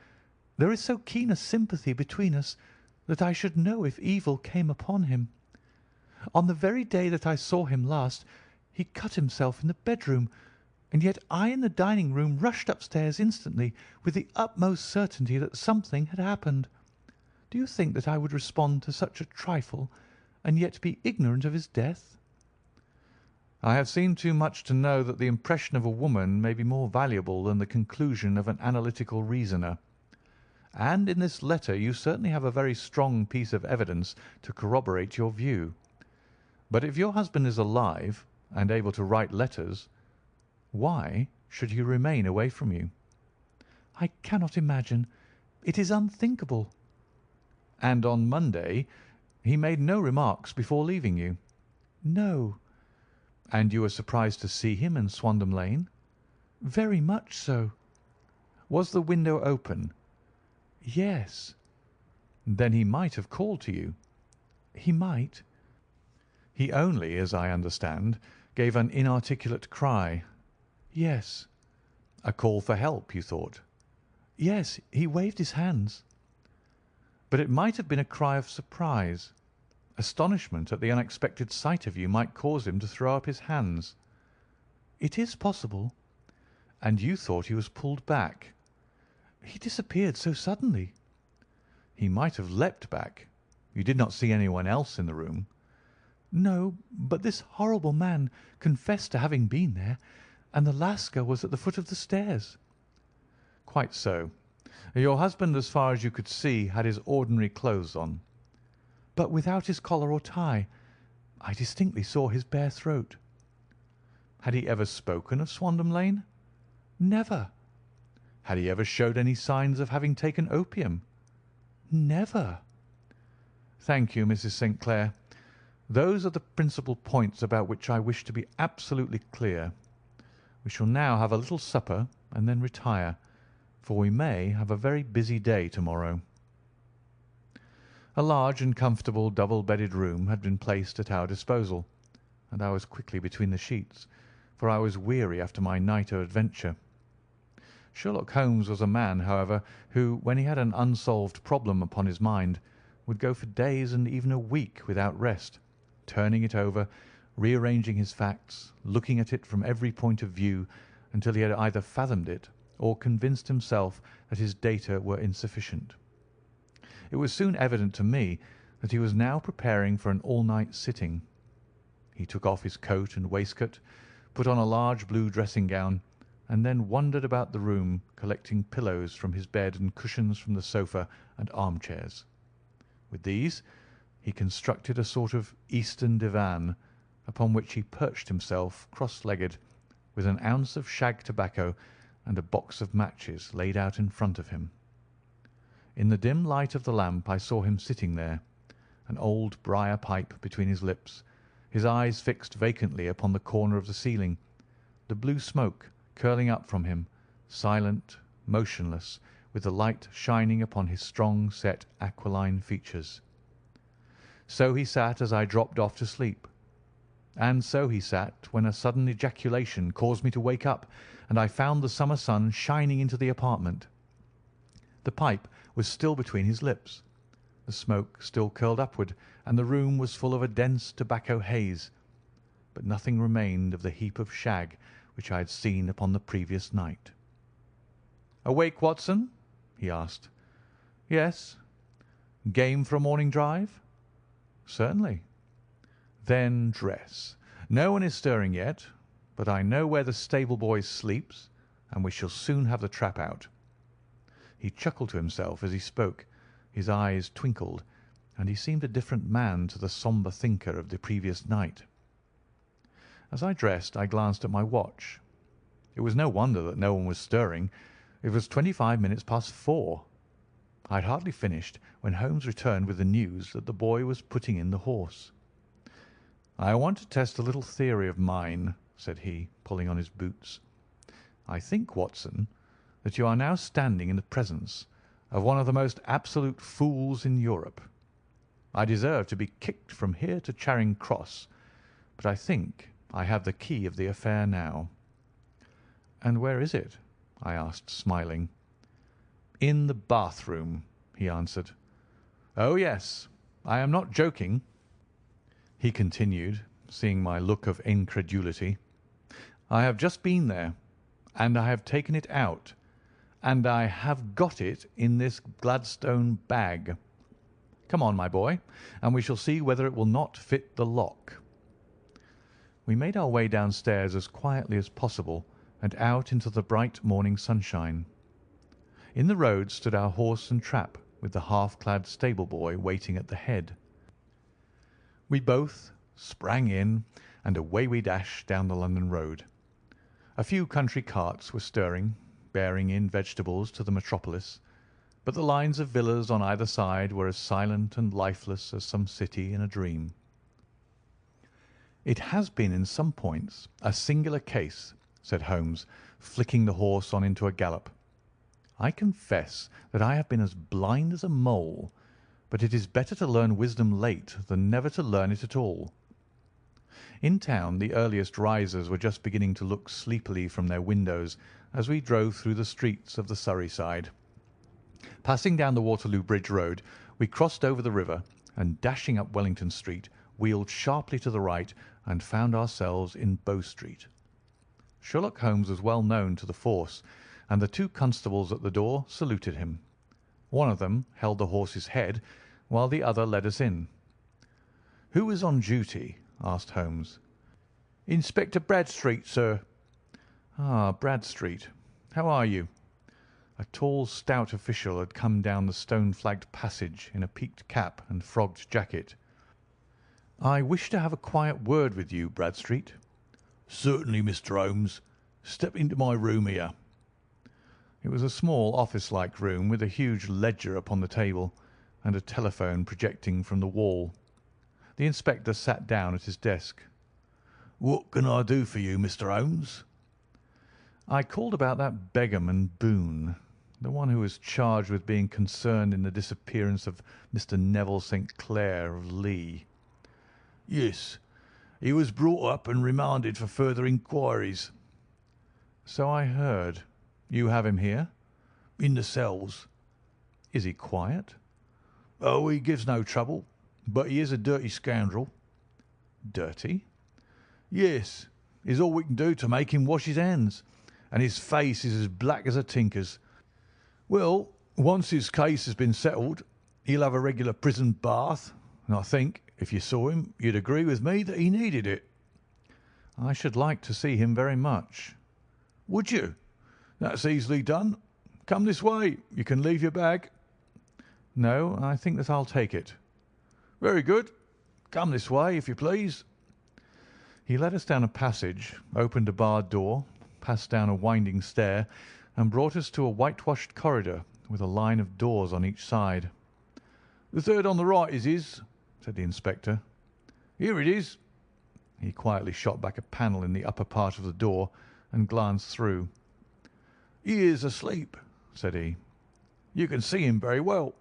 There is so keen a sympathy between us that I should know if evil came upon him. On the very day that I saw him last, he cut himself in the bedroom, and yet I in the dining-room rushed upstairs instantly with the utmost certainty that something had happened. Do you think that I would respond to such a trifle and yet be ignorant of his death?" "I have seen too much to know that the impression of a woman may be more valuable than the conclusion of an analytical reasoner. And in this letter you certainly have a very strong piece of evidence to corroborate your view. But if your husband is alive and able to write letters, why should he remain away from you?" "I cannot imagine. It is unthinkable." "And on Monday he made no remarks before leaving you?" "No." "And you were surprised to see him in Swandam Lane?" "Very much so." "Was the window open?" "Yes." "Then he might have called to you?" "He might." "He only, as I understand, gave an inarticulate cry?" "Yes." "A call for help, you thought?" "Yes, he waved his hands." "But it might have been a cry of surprise. Astonishment at the unexpected sight of you might cause him to throw up his hands." "It is possible." "And you thought he was pulled back?" "He disappeared so suddenly." "He might have leapt back. You did not see anyone else in the room?" "No, but this horrible man confessed to having been there, and the Lascar was at the foot of the stairs." "Quite so. Your husband, as far as you could see, had his ordinary clothes on?" "But without his collar or tie. I distinctly saw his bare throat." "Had he ever spoken of Swandam Lane?" "Never." Had he ever showed any signs of having taken opium? Never. Thank you, Mrs. St. Clair. Those are the principal points about which I wish to be absolutely clear. We shall now have a little supper and then retire, for we may have a very busy day tomorrow. A large and comfortable double-bedded room had been placed at our disposal, and I was quickly between the sheets, for I was weary after my night of adventure. Sherlock Holmes was a man, however, who, when he had an unsolved problem upon his mind, would go for days and even a week without rest, turning it over, rearranging his facts, looking at it from every point of view until he had either fathomed it or convinced himself that his data were insufficient. It was soon evident to me that he was now preparing for an all-night sitting. He took off his coat and waistcoat, put on a large blue dressing-gown, and then wandered about the room, collecting pillows from his bed and cushions from the sofa and armchairs. With these he constructed a sort of Eastern divan, upon which he perched himself cross-legged, with an ounce of shag tobacco and a box of matches laid out in front of him. In the dim light of the lamp I saw him sitting there, an old briar pipe between his lips, his eyes fixed vacantly upon the corner of the ceiling, the blue smoke curling up from him, silent, motionless, with the light shining upon his strong-set aquiline features. So he sat as I dropped off to sleep, and so he sat when a sudden ejaculation caused me to wake up, and I found the summer sun shining into the apartment. The pipe was still between his lips, the smoke still curled upward, and the room was full of a dense tobacco haze, but nothing remained of the heap of shag which I had seen upon the previous night. "Awake, Watson?" he asked. "Yes." "Game for a morning drive?" "Certainly." "Then dress. No one is stirring yet, but I know where the stable boy sleeps, and we shall soon have the trap out." He chuckled to himself as he spoke, his eyes twinkled, and he seemed a different man to the sombre thinker of the previous night. As I dressed I glanced at my watch. It was no wonder that no one was stirring. It was 25 minutes past 4. I had hardly finished when Holmes returned with the news that the boy was putting in the horse. "I want to test a little theory of mine," said he, pulling on his boots. "I think, Watson, that you are now standing in the presence of one of the most absolute fools in Europe. I deserve to be kicked from here to Charing Cross, but I think I have the key of the affair now." "And where is it?" I asked, smiling. "In the bathroom," he answered. "Oh, yes, I am not joking," he continued, seeing my look of incredulity. "I have just been there, and I have taken it out, and I have got it in this Gladstone bag. Come on, my boy, and we shall see whether it will not fit the lock." We made our way downstairs as quietly as possible and out into the bright morning sunshine. In the road stood our horse and trap, with the half-clad stable boy waiting at the head. We both sprang in, and away we dashed down the London road. A few country carts were stirring, bearing in vegetables to the metropolis, but the lines of villas on either side were as silent and lifeless as some city in a dream. "It has been in some points a singular case," said Holmes, flicking the horse on into a gallop. "I confess that I have been as blind as a mole, but it is better to learn wisdom late than never to learn it at all." In town the earliest risers were just beginning to look sleepily from their windows as we drove through the streets of the Surrey side. Passing down the Waterloo Bridge Road, we crossed over the river, and dashing up Wellington Street, wheeled sharply to the right and found ourselves in Bow Street. Sherlock Holmes was well known to the force, and the two constables at the door saluted him. One of them held the horse's head, while the other led us in. "Who is on duty?" asked Holmes. "Inspector Bradstreet, sir." "Ah, Bradstreet. How are you?" A tall, stout official had come down the stone-flagged passage in a peaked cap and frogged jacket. "I wish to have a quiet word with you, Bradstreet." "Certainly, Mr. Holmes. Step into my room here." It was a small office-like room with a huge ledger upon the table and a telephone projecting from the wall. The inspector sat down at his desk. "What can I do for you, Mr. Holmes?" "I called about that beggarman Boone, the one who was charged with being concerned in the disappearance of Mr. Neville St. Clair of Lee." "Yes, he was brought up and remanded for further inquiries." "So I heard. You have him here?" "In the cells." "Is he quiet?" "Oh, he gives no trouble, but he is a dirty scoundrel." "Dirty?" "Yes, it's all we can do to make him wash his hands, and his face is as black as a tinker's. Well, once his case has been settled, he'll have a regular prison bath, and I think, if you saw him, you'd agree with me that he needed it." "I should like to see him very much." "Would you? That's easily done. Come this way. You can leave your bag." "No, I think that I'll take it." "Very good. Come this way, if you please." He led us down a passage, opened a barred door, passed down a winding stair, and brought us to a whitewashed corridor with a line of doors on each side. "The third on the right is his," said the inspector. "Here it is." He quietly shot back a panel in the upper part of the door and glanced through. "He is asleep," said he. "You can see him very well."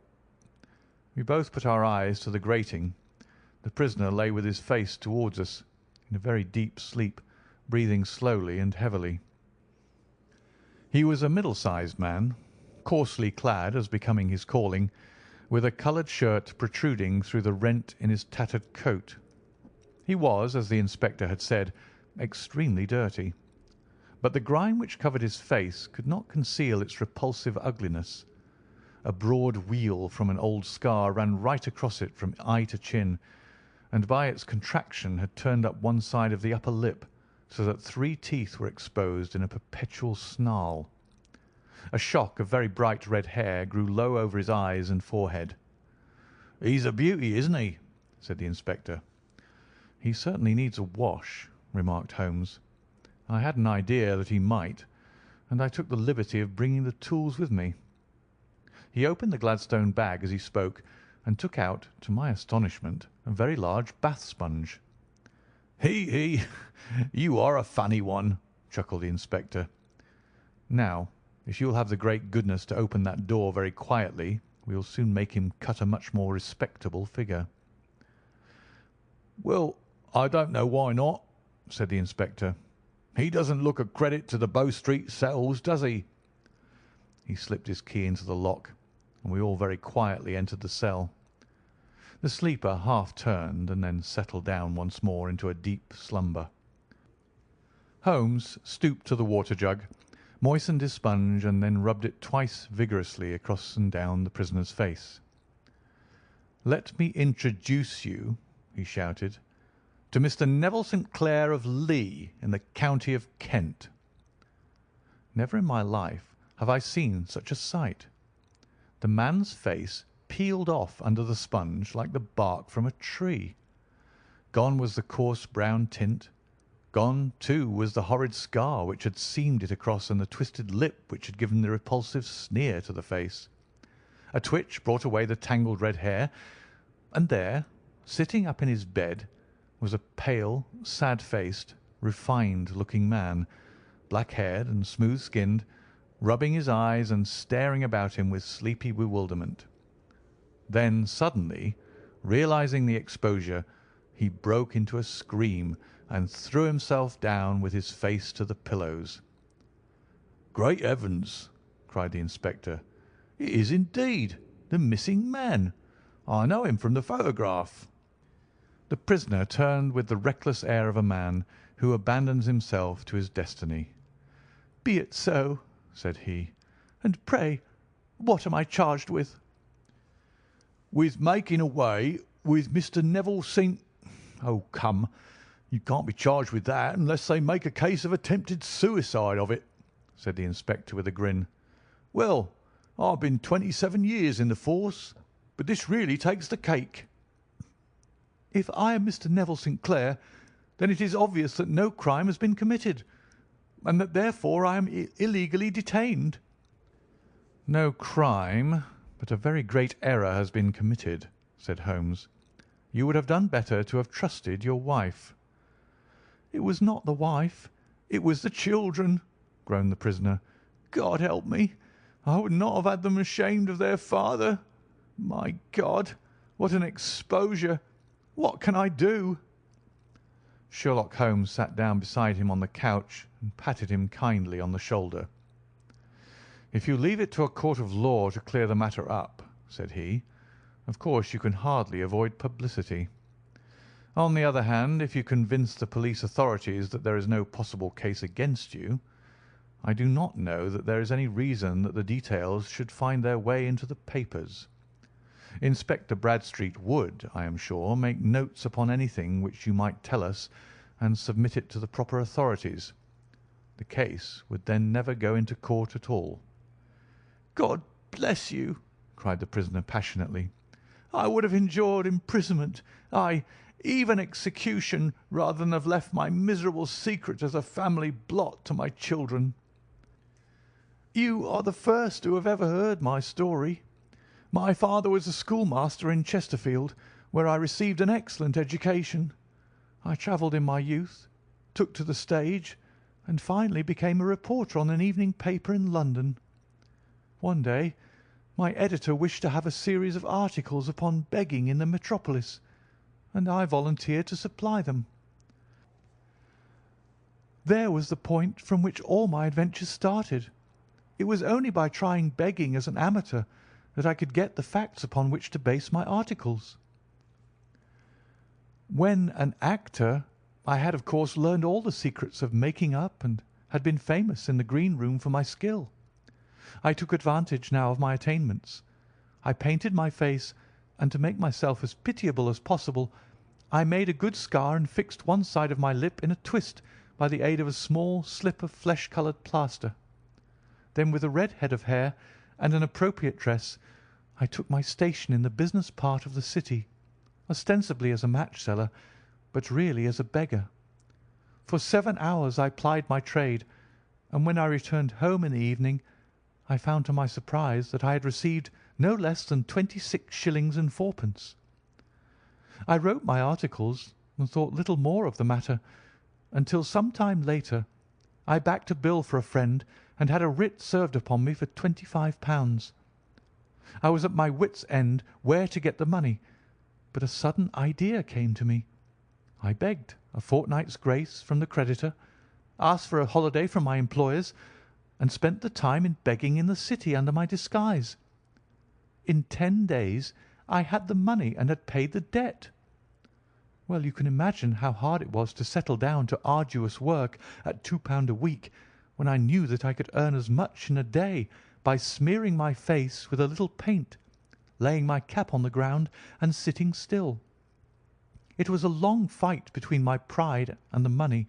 We both put our eyes to the grating. The prisoner lay with his face towards us, in a very deep sleep, breathing slowly and heavily. He was a middle-sized man, coarsely clad as becoming his calling, with a coloured shirt protruding through the rent in his tattered coat. He was, as the inspector had said, extremely dirty, but the grime which covered his face could not conceal its repulsive ugliness. A broad weal from an old scar ran right across it from eye to chin, and by its contraction had turned up one side of the upper lip, so that 3 teeth were exposed in a perpetual snarl. A shock of very bright red hair grew low over his eyes and forehead. "He's a beauty, isn't he?" said the inspector. "He certainly needs a wash," remarked Holmes. "I had an idea that he might, and I took the liberty of bringing the tools with me." He opened the Gladstone bag as he spoke, and took out, to my astonishment, a very large bath sponge. He! You are a funny one," chuckled the inspector. "Now, if you will have the great goodness to open that door very quietly, we will soon make him cut a much more respectable figure." "Well, I don't know why not," said the inspector. "He doesn't look a credit to the Bow Street cells, does he?" He slipped his key into the lock, and we all very quietly entered the cell. The sleeper half turned and then settled down once more into a deep slumber. Holmes stooped to the water jug, moistened his sponge, and then rubbed it twice vigorously across and down the prisoner's face. "Let me introduce you," he shouted, "to Mr. Neville St. Clair of Lee in the county of Kent." Never in my life have I seen such a sight. The man's face peeled off under the sponge like the bark from a tree. Gone was the coarse brown tint. Gone, too, was the horrid scar which had seamed it across and the twisted lip which had given the repulsive sneer to the face. A twitch brought away the tangled red hair, and there, sitting up in his bed, was a pale, sad-faced, refined-looking man, black-haired and smooth-skinned, rubbing his eyes and staring about him with sleepy bewilderment. Then suddenly, realizing the exposure, he broke into a scream and threw himself down with his face to the pillows. "Great heavens!" cried the inspector. "It is indeed the missing man. I know him from the photograph." The prisoner turned with the reckless air of a man who abandons himself to his destiny. "Be it so," said he. "And pray, what am I charged with?" "With making away with Mr. Neville St. Oh, come, you can't be charged with that unless they make a case of attempted suicide of it," said the inspector with a grin. "Well, I've been 27 years in the force, but this really takes the cake." "If I am Mr. Neville St. Clair, then it is obvious that no crime has been committed, and that therefore I am illegally detained." "No crime, but a very great error has been committed," said Holmes. "You would have done better to have trusted your wife." "It was not the wife, it was the children," groaned the prisoner. "God help me! I would not have had them ashamed of their father. My God, what an exposure! What can I do?" Sherlock Holmes sat down beside him on the couch and patted him kindly on the shoulder. "If you leave it to a court of law to clear the matter up," said he, "of course you can hardly avoid publicity. On the other hand, if you convince the police authorities that there is no possible case against you, I do not know that there is any reason that the details should find their way into the papers. Inspector Bradstreet would, I am sure, make notes upon anything which you might tell us and submit it to the proper authorities. The case would then never go into court at all." "God bless you!" cried the prisoner passionately. "I would have endured imprisonment, aye, even execution, rather than have left my miserable secret as a family blot to my children. You are the first who have ever heard my story. My father was a schoolmaster in Chesterfield, where I received an excellent education. I travelled in my youth, took to the stage, and finally became a reporter on an evening paper in London. One day my editor wished to have a series of articles upon begging in the metropolis, and I volunteered to supply them. There was the point from which all my adventures started. It was only by trying begging as an amateur that I could get the facts upon which to base my articles. When an actor, I had of course learned all the secrets of making up and had been famous in the green room for my skill. I took advantage now of my attainments. I painted my face, and to make myself as pitiable as possible, I made a good scar and fixed one side of my lip in a twist by the aid of a small slip of flesh-coloured plaster. Then, with a red head of hair and an appropriate dress, I took my station in the business part of the city, ostensibly as a match-seller, but really as a beggar. For 7 hours I plied my trade, and when I returned home in the evening, I found to my surprise that I had received no less than 26 shillings and fourpence. I wrote my articles and thought little more of the matter, until some time later I backed a bill for a friend and had a writ served upon me for £25. I was at my wits' end where to get the money, but a sudden idea came to me. I begged a fortnight's grace from the creditor, asked for a holiday from my employers, and spent the time in begging in the city under my disguise. In 10 days I had the money and had paid the debt. Well, you can imagine how hard it was to settle down to arduous work at £2 a week, when I knew that I could earn as much in a day by smearing my face with a little paint, laying my cap on the ground, and sitting still. It was a long fight between my pride and the money,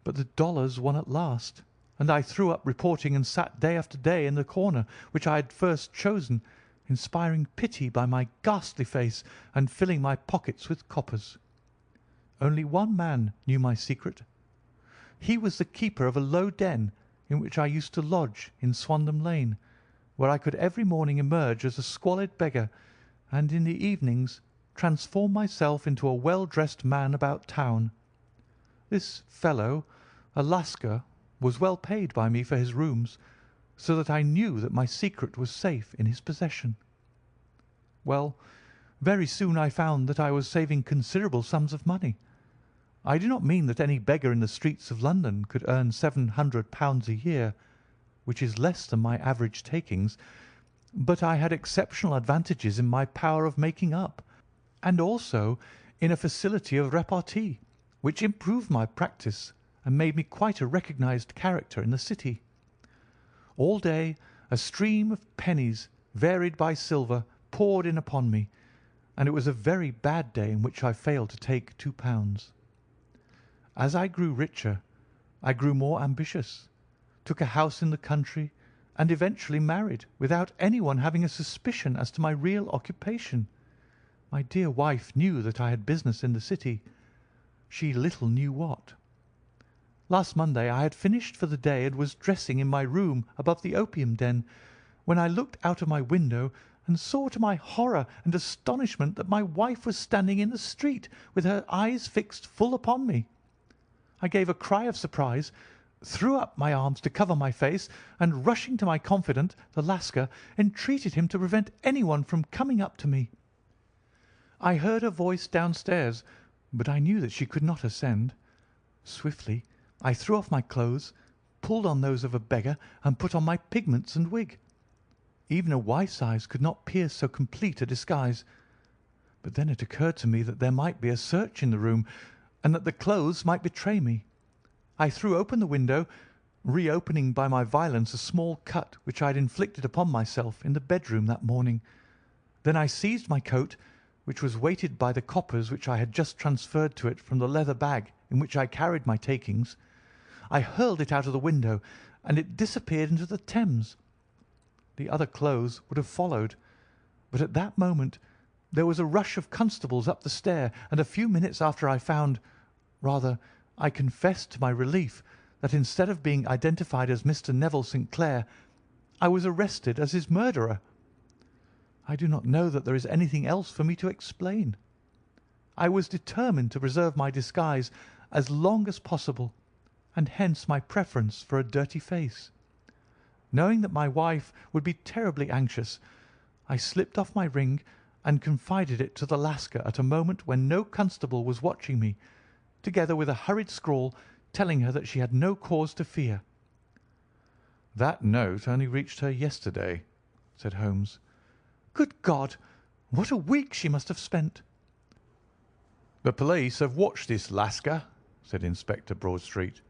but the dollars won at last, and I threw up reporting and sat day after day in the corner which I had first chosen, inspiring pity by my ghastly face and filling my pockets with coppers. Only one man knew my secret. He was the keeper of a low den in which I used to lodge in Swandam Lane, where I could every morning emerge as a squalid beggar, and in the evenings transform myself into a well-dressed man about town. This fellow, a Lascar, was well paid by me for his rooms, so that I knew that my secret was safe in his possession. Well, very soon I found that I was saving considerable sums of money. I do not mean that any beggar in the streets of London could earn £700 a year, which is less than my average takings, but I had exceptional advantages in my power of making up, and also in a facility of repartee, which improved my practice and made me quite a recognized character in the city. All day a stream of pennies, varied by silver, poured in upon me, and it was a very bad day in which I failed to take £2. As I grew richer, I grew more ambitious, took a house in the country, and eventually married without anyone having a suspicion as to my real occupation. My dear wife knew that I had business in the city. She little knew what. Last Monday I had finished for the day and was dressing in my room above the opium den, when I looked out of my window and saw to my horror and astonishment that my wife was standing in the street with her eyes fixed full upon me. I gave a cry of surprise, threw up my arms to cover my face, and rushing to my confidant, the Lascar, entreated him to prevent anyone from coming up to me. I heard her voice downstairs, but I knew that she could not ascend. Swiftly I threw off my clothes, pulled on those of a beggar, and put on my pigments and wig. Even a wife's eyes could not pierce so complete a disguise. But then it occurred to me that there might be a search in the room, and that the clothes might betray me. I threw open the window, reopening by my violence a small cut which I had inflicted upon myself in the bedroom that morning. Then I seized my coat, which was weighted by the coppers which I had just transferred to it from the leather bag in which I carried my takings. I hurled it out of the window, and it disappeared into the Thames. The other clothes would have followed, but at that moment there was a rush of constables up the stair, and a few minutes after I confessed to my relief that instead of being identified as Mr. Neville St. Clair, I was arrested as his murderer. I do not know that there is anything else for me to explain. I was determined to preserve my disguise as long as possible, and hence my preference for a dirty face. Knowing that my wife would be terribly anxious, I slipped off my ring and confided it to the Lascar at a moment when no constable was watching me, together with a hurried scrawl telling her that she had no cause to fear. "That note only reached her yesterday," said Holmes. "Good God! What a week she must have spent!" "The police have watched this Lascar," said Inspector Broadstreet,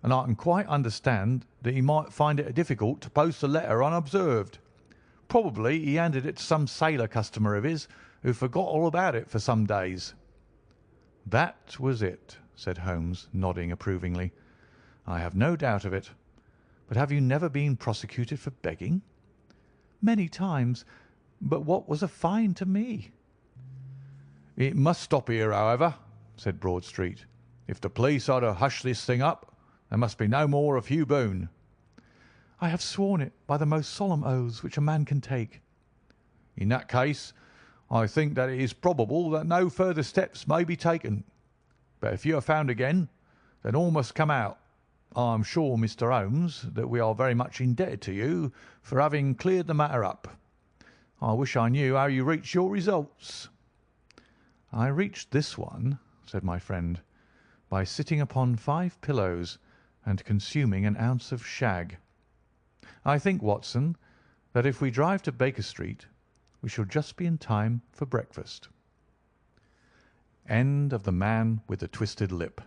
"and I can quite understand that he might find it difficult to post a letter unobserved. Probably he handed it to some sailor customer of his who forgot all about it for some days." "That was it," said Holmes, nodding approvingly. "I have no doubt of it. But have you never been prosecuted for begging?" "Many times. But what was a fine to me?" "It must stop here, however," said Broadstreet. "If the police are to hush this thing up, there must be no more of Hugh Boone." "I have sworn it by the most solemn oaths which a man can take." "In that case, I think that it is probable that no further steps may be taken. But if you are found again, then all must come out. I am sure, Mr. Holmes, that we are very much indebted to you for having cleared the matter up. I wish I knew how you reached your results." "I reached this one," said my friend, "by sitting upon 5 pillows and consuming an ounce of shag. I think, Watson, that if we drive to Baker Street, we shall just be in time for breakfast." End of The Man with the Twisted Lip.